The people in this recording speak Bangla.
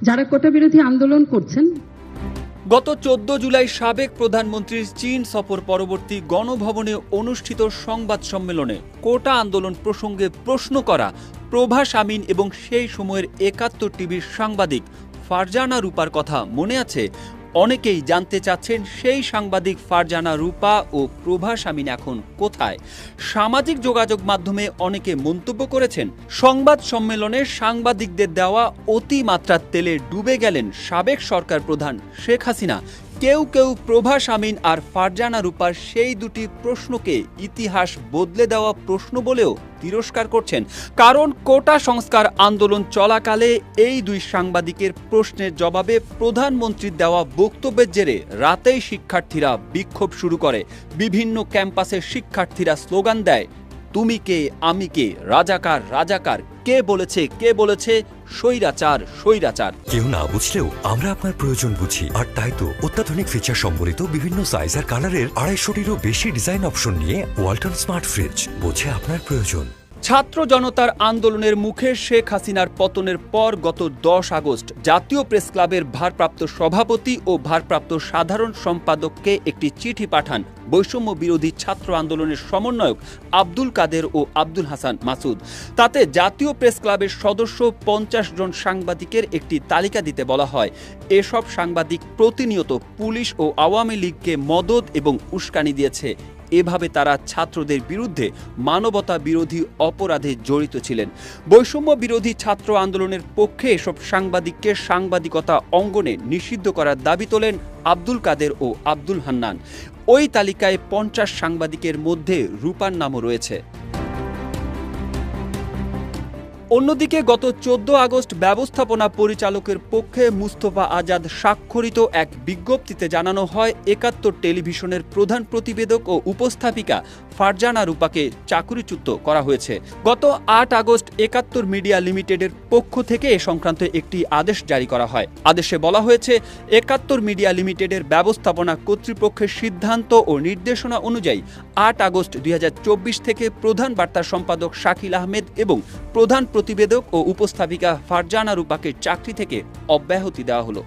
যারা কোটা বিরোধী আন্দোলন করছেন। গত 14 জুলাই সাবেক প্রধানমন্ত্রীর চীন সফর পরবর্তী গণভবনে অনুষ্ঠিত সংবাদ সম্মেলনে কোটা আন্দোলন প্রসঙ্গে প্রশ্ন করা প্রভাস আমিন এবং সেই সময়ের ৭১ টিভির সাংবাদিক ফারজানা রূপার কথা মনে আছে? অনেকেই জানতে চাচ্ছেন সেই সাংবাদিক ফারজানা রূপা ও প্রভাস আমিন এখন কোথায়। সামাজিক যোগাযোগ মাধ্যমে অনেকে মন্তব্য করেছেন, সংবাদ সম্মেলনে সাংবাদিকদের দেওয়া অতিমাত্রার তেলে ডুবে গেলেন সাবেক সরকার প্রধান শেখ হাসিনা। কেউ কেউ প্রভাস আমিন আর ফারজানা রূপার সেই দুটি প্রশ্নকে ইতিহাস বদলে দেওয়া প্রশ্ন বলেও তিরস্কার করছেন। কারণ কোটা সংস্কার আন্দোলন চলাকালে এই দুই সাংবাদিকের প্রশ্নের জবাবে প্রধানমন্ত্রীর দেওয়া বক্তব্যের জেরে রাতেই শিক্ষার্থীরা বিক্ষোভ শুরু করে। বিভিন্ন ক্যাম্পাসে শিক্ষার্থীরা স্লোগান দেয়, তুমি কে আমি কে, রাজাকার রাজাকার, কে বলেছে স্বৈরাচার স্বৈরাচার। কেউ না বুঝলেও আমরা আপনার প্রয়োজন বুঝি, আর তাই তো অত্যাধুনিক ফিচার সম্বলিত বিভিন্ন সাইজ আর কালারের ২৫০টিরও বেশি ডিজাইন অপশন নিয়ে ওয়ালটন স্মার্ট ফ্রিজ বোঝে আপনার প্রয়োজন। ছাত্র জনতার আন্দোলনের মুখে শেখ হাসিনার পতনের পর গত ১০ আগস্ট জাতীয় প্রেস ক্লাবের ভারপ্রাপ্ত সভাপতি ও ভারপ্রাপ্ত সাধারণ সম্পাদককে একটি চিঠি পাঠান বৈষম্য বিরোধী ছাত্র আন্দোলনের সমন্বয়ক আব্দুল কাদের ও আব্দুল হাসান মাসুদ। তাতে জাতীয় প্রেস ক্লাবের সদস্য ৫০ জন সাংবাদিকের একটি তালিকা দিতে বলা হয়। এসব সাংবাদিক প্রতিনিয়ত পুলিশ ও আওয়ামী লীগকে মদদ এবং উস্কানি দিয়েছে। এভাবে তারা ছাত্রদের বিরুদ্ধে মানবতা বিরোধী অপরাধে জড়িত ছিলেন। বৈষম্য বিরোধী ছাত্র আন্দোলনের পক্ষে এসব সাংবাদিককে সাংবাদিকতা অঙ্গনে নিষিদ্ধ করার দাবি তোলেন আব্দুল কাদের ও আব্দুল হান্নান। ওই তালিকায় ৫০ সাংবাদিকের মধ্যে রূপার নামও রয়েছে। অন্যদিকে গত ১৪ আগস্ট ব্যবস্থাপনা পরিচালকের পক্ষে মুস্তফা আজাদ স্বাক্ষরিত এক বিজ্ঞপ্তিতে জানানো হয় ৭১ টেলিভিশনের প্রধান প্রতিবেদক ও উপস্থাপিকা ফারজানা রূপাকে চাকরিচ্যুত করা হয়েছে। গত ৮ আগস্ট ৭১ মিডিয়া লিমিটেডের পক্ষ থেকে এ সংক্রান্ত একটি আদেশ জারি করা হয়। আদেশে বলা হয়েছে, ৭১ মিডিয়া লিমিটেডের ব্যবস্থাপনা কর্তৃপক্ষের সিদ্ধান্ত ও নির্দেশনা অনুযায়ী ৮ আগস্ট ২০২৪ থেকে প্রধান বার্তা সম্পাদক শাকিল আহমেদ এবং প্রধান প্রতিবেদক ও উপস্থাপিকা ফারজানা রূপাকে চাকরি থেকে অব্যাহতি দেওয়া হলো।